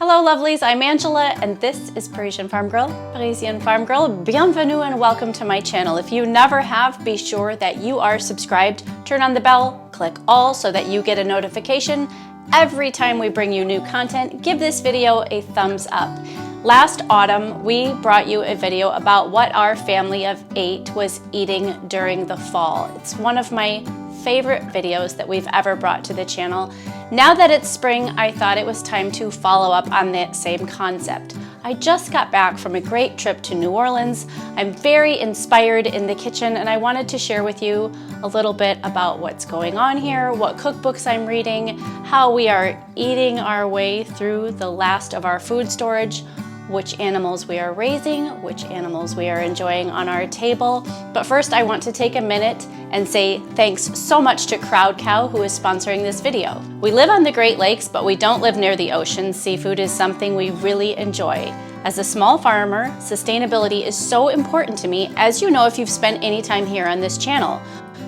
Hello lovelies, I'm Angela and this is Parisienne Farmgirl, Parisienne Farmgirl. Bienvenue and welcome to my channel. If you never have, be sure that you are subscribed, turn on the bell, click all so that you get a notification every time we bring you new content. Give this video a thumbs up. Last autumn, we brought you a video about what our family of 8 was eating during the fall. It's one of my favorite videos that we've ever brought to the channel. Now that it's spring, I thought it was time to follow up on that same concept. I just got back from a great trip to New Orleans. I'm very inspired in the kitchen and I wanted to share with you a little bit about what's going on here, what cookbooks I'm reading, how we are eating our way through the last of our food storage, which animals we are raising, which animals we are enjoying on our table. But first I want to take a minute and say thanks so much to Crowd Cow who is sponsoring this video. We live on the Great Lakes, but we don't live near the ocean. Seafood is something we really enjoy. As a small farmer, sustainability is so important to me, as you know if you've spent any time here on this channel.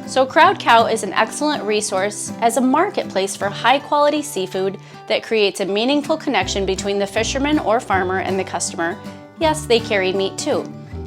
So Crowd Cow is an excellent resource as a marketplace for high-quality seafood that creates a meaningful connection between the fisherman or farmer and the customer. Yes, they carry meat too.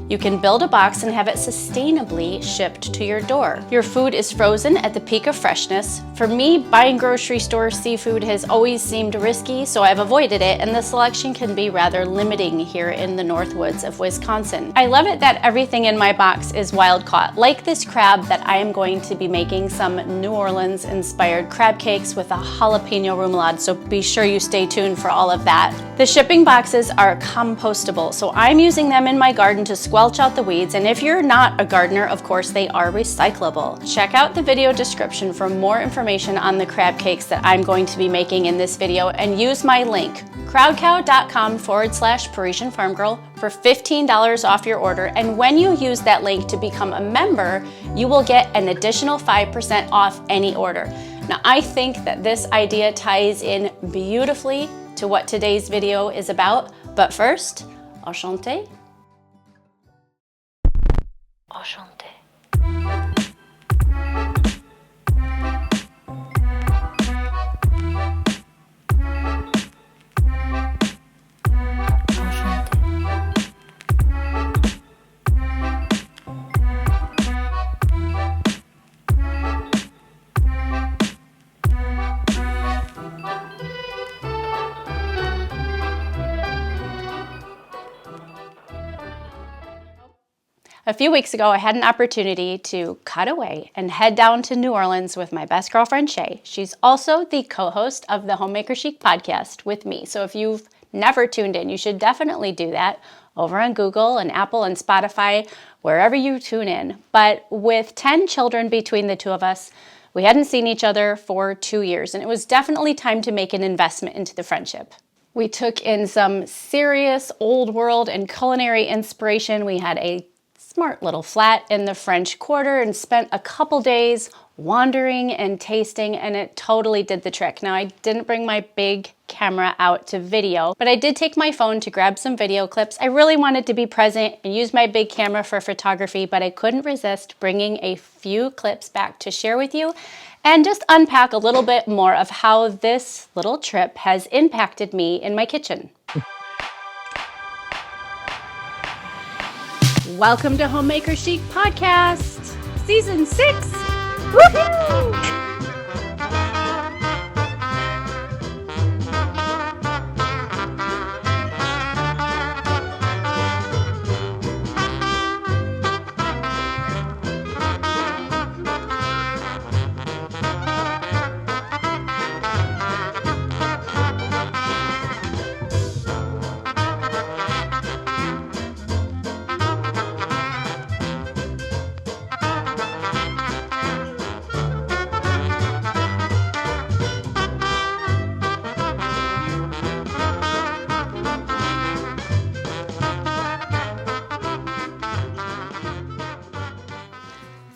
You can build a box and have it sustainably shipped to your door. Your food is frozen at the peak of freshness. For me, buying grocery store seafood has always seemed risky, so I've avoided it, and the selection can be rather limiting here in the North Woods of Wisconsin. I love it that everything in my box is wild caught, like this crab that I am going to be making some New Orleans inspired crab cakes with a jalapeno remoulade, so be sure you stay tuned for all of that. The shipping boxes are compostable, so I'm using them in my garden to squelch out the weeds, and if you're not a gardener, of course they are recyclable. Check out the video description for more information on the crab cakes that I'm going to be making in this video, and use my link crowdcow.com/Parisienne Farmgirl for $15 off your order, and when you use that link to become a member, you will get an additional 5% off any order. Now I think that this idea ties in beautifully to what today's video is about, but first, enchanté. Enchanté. A few weeks ago, I had an opportunity to cut away and head down to New Orleans with my best girlfriend, Shay. She's also the co-host of the HOMEMAKER CHIC podcast with me. So if you've never tuned in, you should definitely do that over on Google and Apple and Spotify, wherever you tune in. But with 10 children between the two of us, we hadn't seen each other for 2 years, and it was definitely time to make an investment into the friendship. We took in some serious old world and culinary inspiration. We had a smart little flat in the French Quarter and spent a couple days wandering and tasting, and it totally did the trick. Now, I didn't bring my big camera out to video, but I did take my phone to grab some video clips. I really wanted to be present and use my big camera for photography, but I couldn't resist bringing a few clips back to share with you and just unpack a little bit more of how this little trip has impacted me in my kitchen. Welcome to HOMEMAKER CHIC Podcast, Season 6. Woohoo!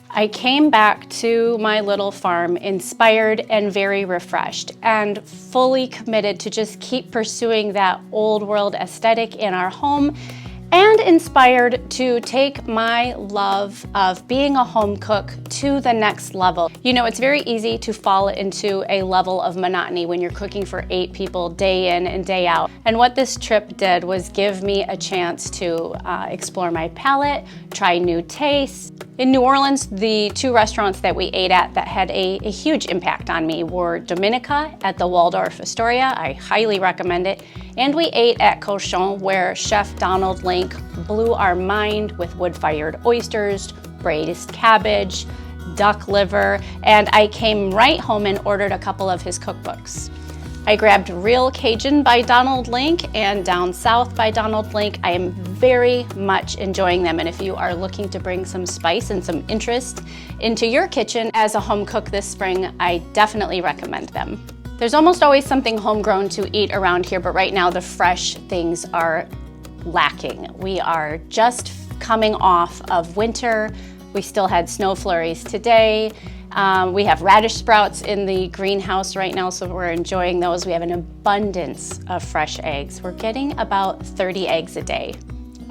I came back to my little farm inspired and very refreshed and fully committed to just keep pursuing that old world aesthetic in our home and inspired to take my love of being a home cook to the next level. You know, it's very easy to fall into a level of monotony when you're cooking for 8 people day in and day out. And what this trip did was give me a chance to explore my palate, try new tastes. In New Orleans, the 2 restaurants that we ate at that had a huge impact on me were Dominica at the Waldorf Astoria. I highly recommend it. And we ate at Cochon, where Chef Donald Link blew our mind with wood-fired oysters, braised cabbage, duck liver, and I came right home and ordered a couple of his cookbooks. I grabbed Real Cajun by Donald Link and Down South by Donald Link. I am very much enjoying them, and if you are looking to bring some spice and some interest into your kitchen as a home cook this spring, I definitely recommend them. There's almost always something homegrown to eat around here, but right now the fresh things are lacking. We are just coming off of winter. We still had snow flurries today. We have radish sprouts in the greenhouse right now, so we're enjoying those. We have an abundance of fresh eggs. We're getting about 30 eggs a day.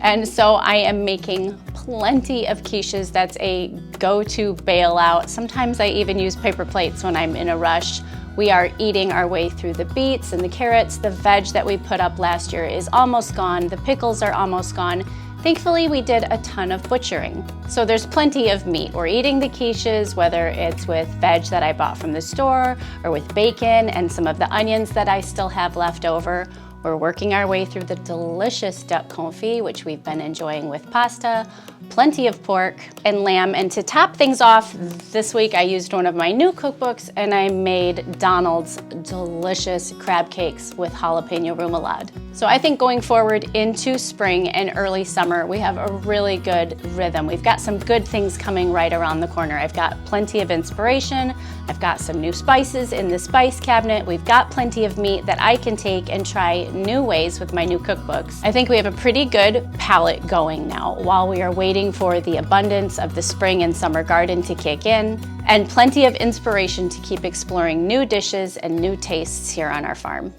And so I am making plenty of quiches. That's a go-to bailout. Sometimes I even use paper plates when I'm in a rush. We are eating our way through the beets and the carrots. The veg that we put up last year is almost gone. The pickles are almost gone. Thankfully, we did a ton of butchering. So there's plenty of meat. We're eating the quiches, whether it's with veg that I bought from the store or with bacon and some of the onions that I still have left over. We're working our way through the delicious duck confit, which we've been enjoying with pasta, plenty of pork and lamb. And to top things off, this week I used one of my new cookbooks and I made Donald's delicious crab cakes with jalapeno remoulade. So I think going forward into spring and early summer, we have a really good rhythm. We've got some good things coming right around the corner. I've got plenty of inspiration. I've got some new spices in the spice cabinet. We've got plenty of meat that I can take and try new ways with my new cookbooks. I think we have a pretty good palette going now while we are waiting for the abundance of the spring and summer garden to kick in, and plenty of inspiration to keep exploring new dishes and new tastes here on our farm.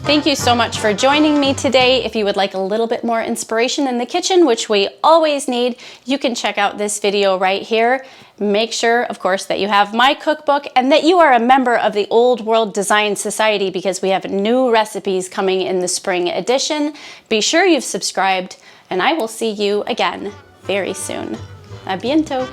Thank you so much for joining me today. If you would like a little bit more inspiration in the kitchen, which we always need, you can check out this video right here. Make sure, of course, that you have my cookbook and that you are a member of the Old World Design Society because we have new recipes coming in the spring edition. Be sure you've subscribed, and I will see you again very soon. A bientôt.